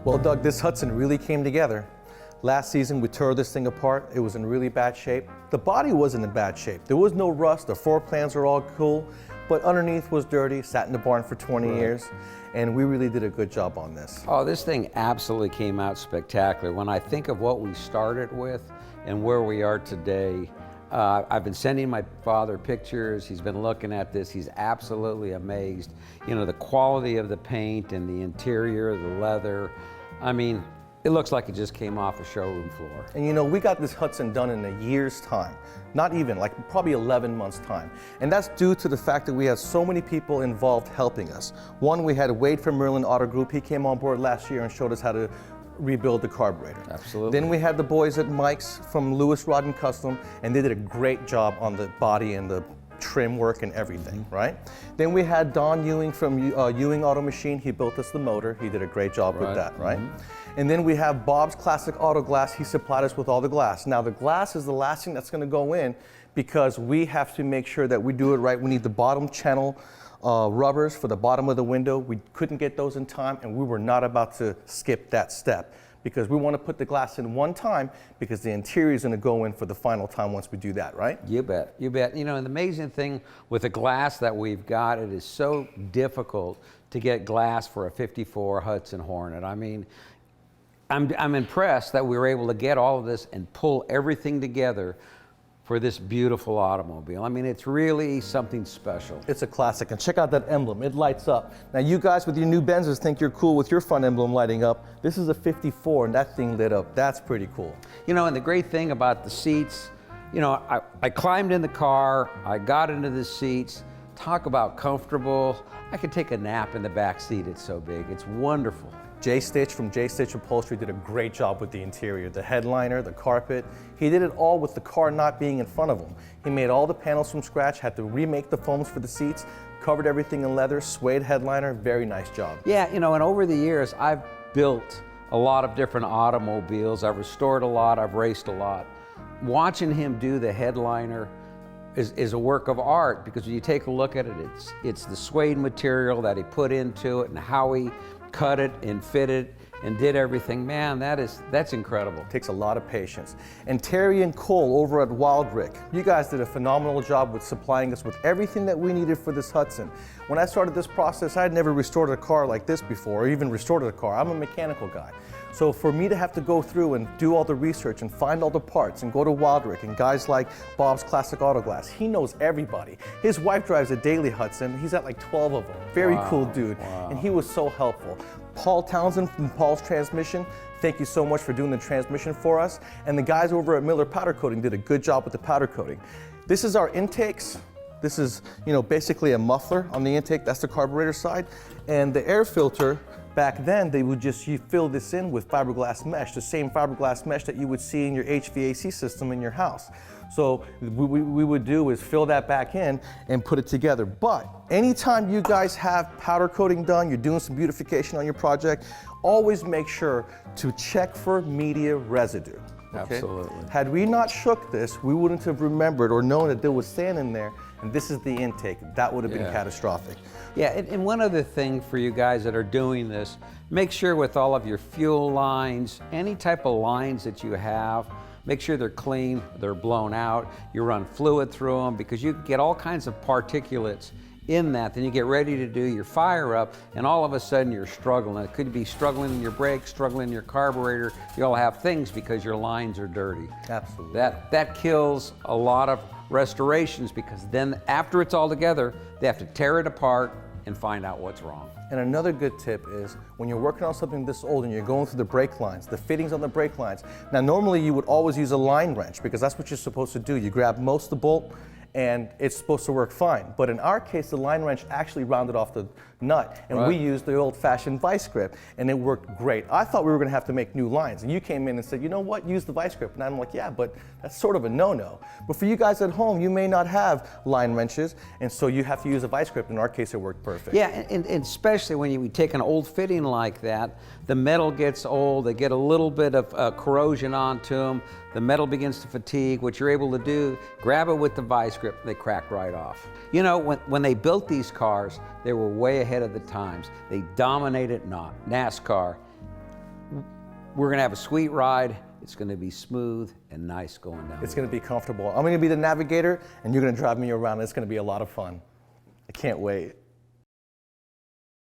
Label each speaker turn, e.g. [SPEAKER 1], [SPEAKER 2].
[SPEAKER 1] Well, Doug, this Hudson really came together. Last season, we tore this thing apart. It was in really bad shape. The body wasn't in bad shape. There was no rust. The floor plans are all cool, but underneath was dirty. Sat in the barn for 20 years, and we really did a good job on this.
[SPEAKER 2] Oh, this thing absolutely came out spectacular. When I think of what we started with and where we are today, I've been sending my father pictures. He's been looking at this. He's absolutely amazed. You know, the quality of the paint and the interior, the leather. I mean, it looks like it just came off a showroom floor.
[SPEAKER 1] And you know, we got this Hudson done in a year's time. Not even, like probably 11 months time. And that's due to the fact that we had so many people involved helping us. One, we had Wade from Merlin Auto Group. He came on board last year and showed us how to rebuild the carburetor.
[SPEAKER 2] Absolutely.
[SPEAKER 1] Then we had the boys at Mike's from Lewis Rod and Custom, and they did a great job on the body and the trim work and everything, right? Then we had Don Ewing from Ewing Auto Machine. He built us the motor. He did a great job with that, right? And then we have Bob's Classic Auto Glass. He supplied us with all the glass. Now the glass is the last thing that's gonna go in because we have to make sure that we do it right. We need the bottom channel rubbers for the bottom of the window. We couldn't get those in time, and we were not about to skip that step because we want to put the glass in one time because the interior is going to go in for the final time once we do that, right?
[SPEAKER 2] You bet, you bet. You know, and the amazing thing with the glass that we've got, it is so difficult to get glass for a 54 Hudson Hornet. I mean, I'm impressed that we were able to get all of this and pull everything together for this beautiful automobile. I mean, it's really something special.
[SPEAKER 1] It's a classic, and check out that emblem, it lights up. Now you guys with your new Benzes think you're cool with your front emblem lighting up. This is a 54 and that thing lit up. That's pretty cool.
[SPEAKER 2] You know, and the great thing about the seats, you know, I climbed in the car, I got into the seats, talk about comfortable. I could take a nap in the back seat, it's so big, it's wonderful.
[SPEAKER 1] Jay Stitch from Jay Stitch Upholstery did a great job with the interior, the headliner, the carpet. He did it all with the car not being in front of him. He made all the panels from scratch, had to remake the foams for the seats, covered everything in leather, suede headliner, very nice job.
[SPEAKER 2] Yeah, you know, and over the years, I've built a lot of different automobiles. I've restored a lot, I've raced a lot. Watching him do the headliner is a work of art because when you take a look at it, it's the suede material that he put into it and how he cut it and fit it and did everything. Man, that's incredible.
[SPEAKER 1] It takes a lot of patience. And Terry and Cole over at Wildrick, you guys did a phenomenal job with supplying us with everything that we needed for this Hudson. When I started this process, I had never restored a car like this before, or even restored a car. I'm a mechanical guy. So for me to have to go through and do all the research and find all the parts and go to Wildrick and guys like Bob's Classic Auto Glass, he knows everybody. His wife drives a daily Hudson. He's at like 12 of them. Very cool dude. And he was so helpful. Paul Townsend from Paul's Transmission, thank you so much for doing the transmission for us. And the guys over at Miller Powder Coating did a good job with the powder coating. This is our intakes. This is, you know, basically a muffler on the intake. That's the carburetor side. And the air filter, back then, they would just fill this in with fiberglass mesh, the same fiberglass mesh that you would see in your HVAC system in your house. So what we would do is fill that back in and put it together. But anytime you guys have powder coating done, you're doing some beautification on your project, always make sure to check for media residue. Okay?
[SPEAKER 2] Absolutely.
[SPEAKER 1] Had we not shook this, we wouldn't have remembered or known that there was sand in there, and this is the intake. That would have been catastrophic.
[SPEAKER 2] Yeah, and one other thing for you guys that are doing this, make sure with all of your fuel lines, any type of lines that you have, make sure they're clean, they're blown out, you run fluid through them because you get all kinds of particulates in that. Then you get ready to do your fire up and all of a sudden you're struggling. It could be struggling in your brakes, struggling in your carburetor. You'll have things because your lines are dirty.
[SPEAKER 1] Absolutely.
[SPEAKER 2] That kills a lot of restorations because then after it's all together, they have to tear it apart and find out what's wrong.
[SPEAKER 1] And another good tip is when you're working on something this old and you're going through the brake lines, the fittings on the brake lines. Now normally you would always use a line wrench because that's what you're supposed to do. You grab most of the bolt and it's supposed to work fine. But in our case, the line wrench actually rounded off the nut, and we used the old-fashioned vice grip, and it worked great. I thought we were gonna have to make new lines, and you came in and said, you know what, use the vice grip. And I'm like, yeah, but that's sort of a no-no. But for you guys at home, you may not have line wrenches, and so you have to use a vice grip. In our case, it worked perfect.
[SPEAKER 2] Yeah, and especially when we take an old fitting like that, the metal gets old, they get a little bit of corrosion onto them, the metal begins to fatigue. What you're able to do, grab it with the vice grip, they crack right off. You know, when they built these cars, they were way ahead of the times. They dominated NASCAR. we're gonna have a sweet ride. It's gonna be smooth and nice going down.
[SPEAKER 1] It's gonna be comfortable. I'm gonna be the navigator and you're gonna drive me around. It's gonna be a lot of fun. I can't wait.